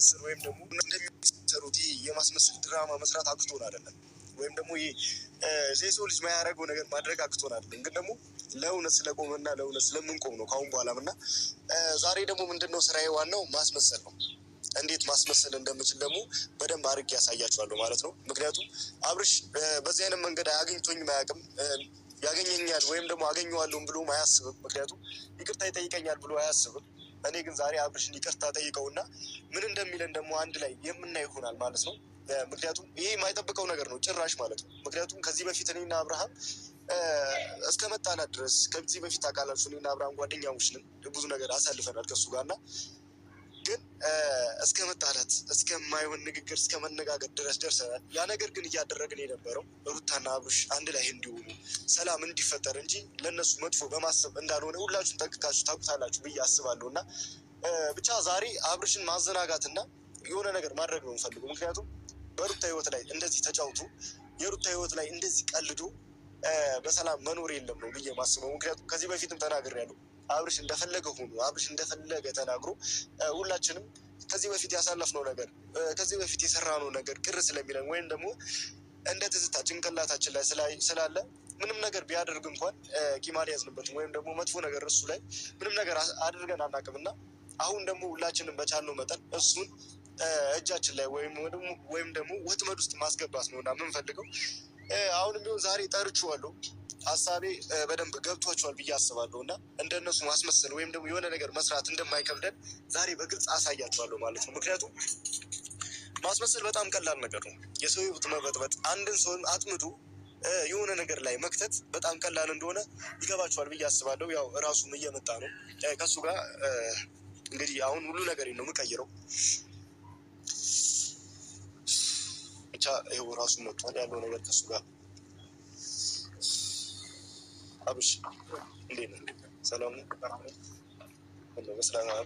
ማስመሰል ወይም ደግሞ እንደሚሰሩት የማስመሰል ድራማ መስራት አቅቶን አይደለም፣ ወይም ደግሞ የሰው ልጅ ማያደርገው ነገር ማድረግ አቅቶን አይደለም። ግን ደግሞ ለእውነት ስለቆመና ለእውነት ስለምንቆም ነው ካሁን በኋላም እና ዛሬ ደግሞ ምንድነው ስራዬ ዋናው ማስመሰል ነው። እንዴት ማስመሰል እንደምችል ደግሞ በደንብ አድርጌ ያሳያችኋለሁ ማለት ነው። ምክንያቱም አብርሽ በዚህ አይነት መንገድ አግኝቶኝም አያውቅም፣ ያገኘኛል ወይም ደግሞ አገኘዋለሁም ብሎም አያስብም። ምክንያቱም ይቅርታ ይጠይቀኛል ብሎ አያስብም። እኔ ግን ዛሬ አብርሽን ይቅርታ ጠይቀውና ምን እንደሚለን ደግሞ አንድ ላይ የምናይ ይሆናል ማለት ነው። ምክንያቱም ይሄ የማይጠብቀው ነገር ነው ጭራሽ ማለት ነው። ምክንያቱም ከዚህ በፊት እኔና አብርሃም እስከ መጣላት ድረስ ከዚህ በፊት አቃላችሁ እኔና አብርሃም ጓደኛሞች ነን፣ ብዙ ነገር አሳልፈናል ከሱ ጋር እና ግን እስከ መጣላት እስከማይሆን ንግግር እስከ መነጋገር ድረስ ደርሰናል። ያ ነገር ግን እያደረግን የነበረው ሩታና አብርሽ አንድ ላይ እንዲሆኑ ሰላም እንዲፈጠር እንጂ ለእነሱ መጥፎ በማሰብ እንዳልሆነ ሁላችሁም ጠንቅቃችሁ ታውቁታላችሁ ብዬ አስባለሁ። እና ብቻ ዛሬ አብርሽን ማዘናጋትና የሆነ ነገር ማድረግ ነው የምፈልገው። ምክንያቱም በሩታ ህይወት ላይ እንደዚህ ተጫውቶ የሩታ ህይወት ላይ እንደዚህ ቀልዶ በሰላም መኖር የለም ነው ብዬ ማስበው። ምክንያቱም ከዚህ በፊትም ተናግሬያለሁ። አብርሽ እንደፈለገ ሆኖ አብርሽ እንደፈለገ ተናግሮ ሁላችንም ከዚህ በፊት ያሳለፍነው ነገር ከዚህ በፊት የሰራነው ነገር ቅር ስለሚለን ወይም ደግሞ እንደ ትዝታ ጭንቅላታችን ላይ ስላለ ምንም ነገር ቢያደርግ እንኳን ቂም አልያዝንበትም ወይም ደግሞ መጥፎ ነገር እሱ ላይ ምንም ነገር አድርገን አናውቅም እና አሁን ደግሞ ሁላችንም በቻልነው መጠን እሱን እጃችን ላይ ወይም ደግሞ ወጥመድ ውስጥ ማስገባት ነው እና የምንፈልገው። አሁንም ቢሆን ዛሬ ጠርቼዋለሁ። ሀሳቤ በደንብ ገብቷቸዋል ብዬ አስባለሁ እና እንደነሱ ማስመሰል ወይም ደግሞ የሆነ ነገር መስራት እንደማይከብደን ዛሬ በግልጽ አሳያቸዋለሁ ማለት ነው። ምክንያቱም ማስመሰል በጣም ቀላል ነገር ነው። የሰው ህይወት መበጥበጥ፣ አንድን ሰውን አጥምዶ የሆነ ነገር ላይ መክተት በጣም ቀላል እንደሆነ ይገባቸዋል ብዬ አስባለሁ። ያው እራሱም እየመጣ ነው ከሱ ጋር እንግዲህ አሁን ሁሉ ነገር ነው የምቀይረው። ብቻ ይኸው እራሱ መጥቷል ያለው ነገር ከሱ ጋር። አብሽ እንዴት ነው? ሰላም ነው?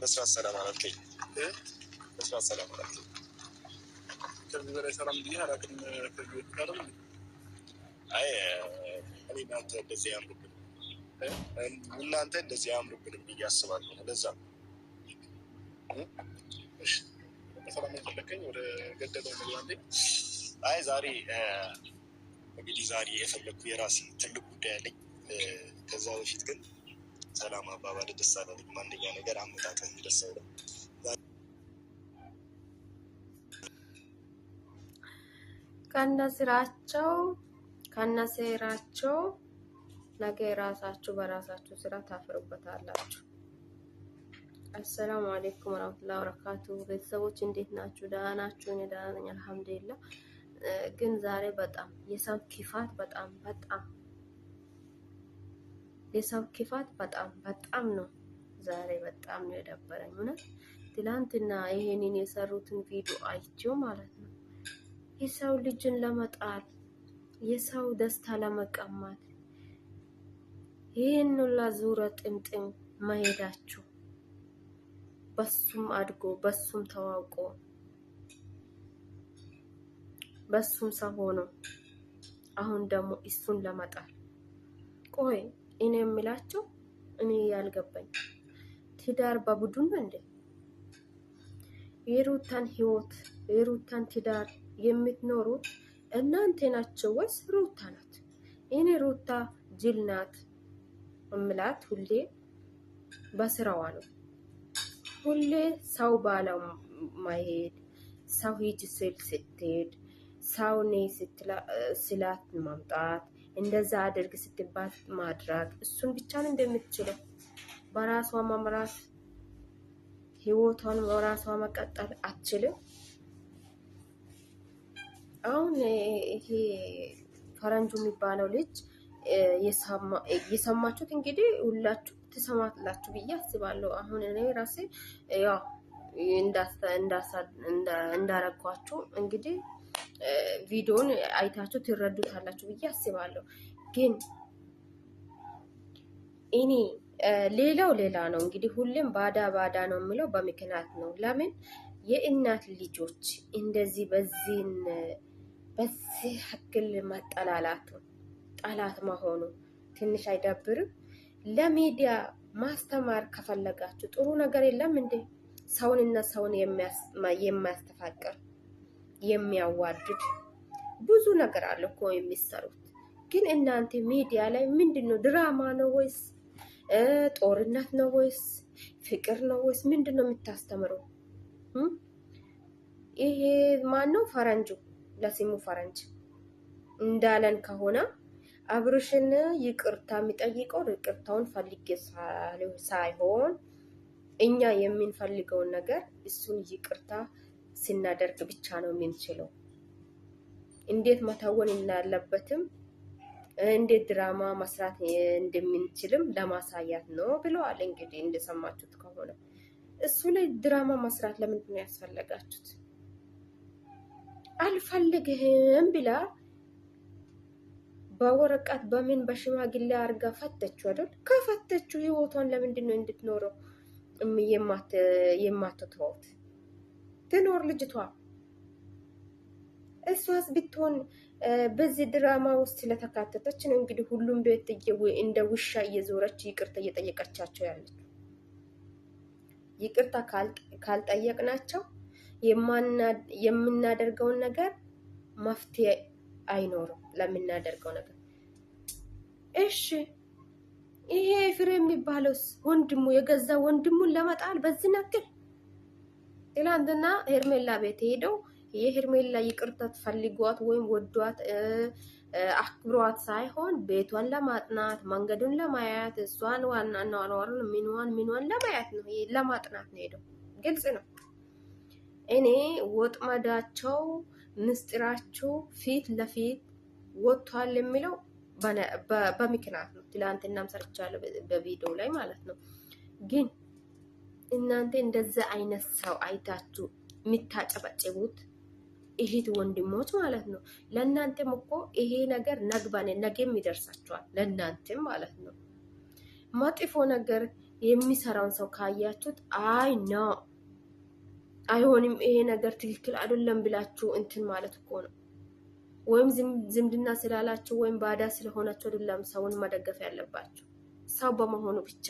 በስራት ሰላም አላልከኝ? በስራት ሰላም አላልከኝ? ከዚህ በላይ ሰላም ብዬ አላውቅም። አይ እኔ እናንተ እንደዚህ አያምሩብንም፣ እናንተ እንደዚህ አያምሩብንም ብዬ አስባለሁ። ለዛ ሰላም የፈለከኝ ወደ ገደለው ነው። አይ ዛሬ እንግዲህ ዛሬ የፈለግኩ የራሴ ትልቅ ጉዳይ አለኝ። ከዛ በፊት ግን ሰላም አባባል ደስ አላለኝም። አንደኛ ነገር አመጣጥህ ደስ አይልም። ከነስራቸው ነገ ራሳችሁ በራሳችሁ ስራ ታፍሩበታላችሁ። አሰላሙ አለይኩም ወራህመቱላሂ ወበረካቱ። ቤተሰቦች እንዴት ናችሁ? ደህና ናችሁ? እኔ ደህና ነኝ አልሐምዱሊላህ። ግን ዛሬ በጣም የሰው ክፋት በጣም ነው። ዛሬ በጣም ነው የደበረኝ እውነት። ትላንትና ይሄንን የሰሩትን ቪዲዮ አይቼው ማለት ነው የሰው ልጅን ለመጣል የሰው ደስታ ለመቀማት ይሄን ሁላ ዙረ ጥምጥም መሄዳችሁ በሱም አድጎ በሱም ተዋውቆ በሱም ሰው ሆኖ አሁን ደግሞ እሱን ለመጣል ቆይ እኔ የምላቸው እኔ ያልገባኝ ትዳር በቡድን ነው እንዴ? የሩታን ህይወት የሩታን ትዳር የምትኖሩት እናንተ ናችሁ ወይስ ሩታ ናት? እኔ ሩታ ጅል ናት እምላት ሁሌ በስራዋ ነው። ሁሌ ሰው ባለው ማሄድ ሰው ሂጅ ስል ስትሄድ ሰው ነይ ስላት ማምጣት እንደዛ አድርግ ስትባት ማድረግ እሱን ብቻ ነው እንደምትችለው። በራሷ መምራት ህይወቷን በራሷ መቀጠል አትችልም። አሁን ይሄ ፈረንጁ የሚባለው ልጅ የሰማችሁት እንግዲህ ሁላችሁ ትሰማላችሁ ብዬ አስባለሁ። አሁን እኔ ራሴ ያው እንዳረኳችሁ እንግዲህ ቪዲዮን አይታችሁ ትረዱታላችሁ ብዬ አስባለሁ። ግን እኔ ሌላው ሌላ ነው እንግዲህ ሁሌም ባዳ ነው የሚለው በምክንያት ነው። ለምን የእናት ልጆች እንደዚህ በዚህ ህክል መጠላላቱ ጠላት መሆኑ ትንሽ አይደብርም? ለሚዲያ ማስተማር ከፈለጋችሁ ጥሩ ነገር የለም እንዴ? ሰውንና ሰውን የሚያስተፋቅር የሚያዋድድ ብዙ ነገር አለ እኮ የሚሰሩት። ግን እናንተ ሚዲያ ላይ ምንድነው? ድራማ ነው ወይስ ጦርነት ነው ወይስ ፍቅር ነው ወይስ ምንድነው የምታስተምረው? ይሄ ማነው ፈረንጁ ለስሙ ፈረንጅ እንዳለን ከሆነ አብርሽን ይቅርታ የሚጠይቀው ይቅርታውን ፈልጌ ሳይሆን እኛ የምንፈልገውን ነገር እሱን ይቅርታ ስናደርግ ብቻ ነው የምንችለው። እንዴት መተወን እንዳለበትም እንዴት ድራማ መስራት እንደምንችልም ለማሳያት ነው ብለዋል። እንግዲህ እንደሰማችሁት ከሆነ እሱ ላይ ድራማ መስራት ለምንድን ነው ያስፈለጋችሁት? አልፈልግህም ብላ በወረቀት በምን በሽማግሌ አርጋ ፈተችው አይደል? ከፈተችው ህይወቷን ለምንድን ነው እንድትኖረው የማትተውት? ትኖር ልጅቷ። እሷስ ብትሆን በዚህ ድራማ ውስጥ ስለተካተተች ነው እንግዲህ ሁሉም ቤት እንደ ውሻ እየዞረች ይቅርታ እየጠየቀቻቸው ያለች። ይቅርታ ካልጠየቅናቸው የምናደርገውን ነገር መፍትሄ አይኖርም ለምናደርገው ነገር። እሺ ይሄ ፍሬ የሚባለውስ ወንድሙ የገዛ ወንድሙን ለመጣል በዚህ ነክል ትላንትና ሄርሜላ ቤት ሄደው የሄርሜላ ይቅርታ ፈልጓት ወይም ወዷት አክብሯት ሳይሆን ቤቷን ለማጥናት መንገዱን ለማያት እሷን ዋና አኗኗሩን ምንዋን ለማያት ነው ለማጥናት ነው ሄደው። ግልጽ ነው። እኔ ወጥመዳቸው ምስጢራቸው ፊት ለፊት ወጥቷል የሚለው በምክንያት ነው። ትላንትናም ሰርቻለሁ በቪዲዮ ላይ ማለት ነው። ግን እናንተ እንደዛ አይነት ሰው አይታችሁ የምታጨበጭቡት እህት ወንድሞች ማለት ነው። ለእናንተም እኮ ይሄ ነገር ነገም ይደርሳችኋል። ለእናንተም ማለት ነው። መጥፎ ነገር የሚሰራውን ሰው ካያችሁት አይ ነው አይሆንም ይሄ ነገር ትክክል አይደለም ብላችሁ እንትን ማለት እኮ ነው። ወይም ዝምድና ስላላችሁ ወይም ባዳ ስለሆናችሁ አይደለም ሰውን መደገፍ ያለባችሁ ሰው በመሆኑ ብቻ።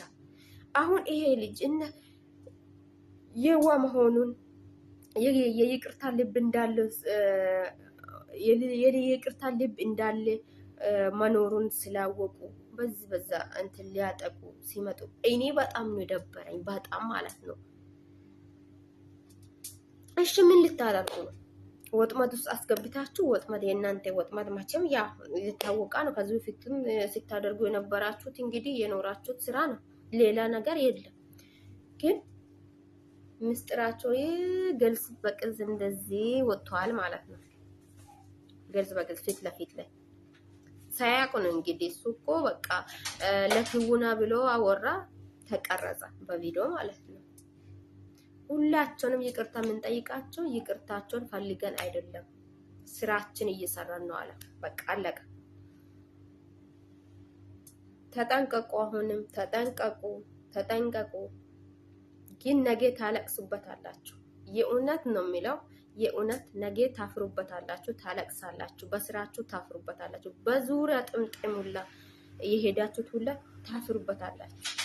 አሁን ይሄ ልጅ የዋ መሆኑን የይቅርታ ልብ እንዳለ የይቅርታ ልብ እንዳለ መኖሩን ስላወቁ በዛ እንትን ሊያጠቁ ሲመጡ እኔ በጣም ነው የደበረኝ፣ በጣም ማለት ነው። እሺ ምን ልታደርጉ ነው? ወጥመድ ውስጥ አስገብታችሁ ወጥመድ የእናንተ ወጥመድ መቼም ያ የታወቀ ነው። ከዚህ በፊትም ስታደርጉ የነበራችሁት እንግዲህ የኖራችሁት ስራ ነው፣ ሌላ ነገር የለም። ግን ምስጢራቸው ግልጽ በግልጽ እንደዚህ ወጥቷል ማለት ነው። ግልጽ በግልጽ ፊት ለፊት ላይ ሳያውቁ ነው እንግዲህ። እሱ እኮ በቃ ለትውና ብሎ አወራ፣ ተቀረጸ በቪዲዮ ማለት ነው። ሁላቸውንም ይቅርታ የምንጠይቃቸው ይቅርታቸውን ፈልገን አይደለም፣ ስራችን እየሰራን ነው አለ። በቃ አለቀ። ተጠንቀቁ፣ አሁንም ተጠንቀቁ። ግን ነገ ታለቅሱበታላችሁ። የእውነት ነው የሚለው የእውነት ነገ ታፍሩበታላችሁ፣ ታለቅሳላችሁ፣ በስራችሁ ታፍሩበታላችሁ። በዙሪያ ጥምጥም ሁላ የሄዳችሁት ሁላ ታፍሩበታላችሁ።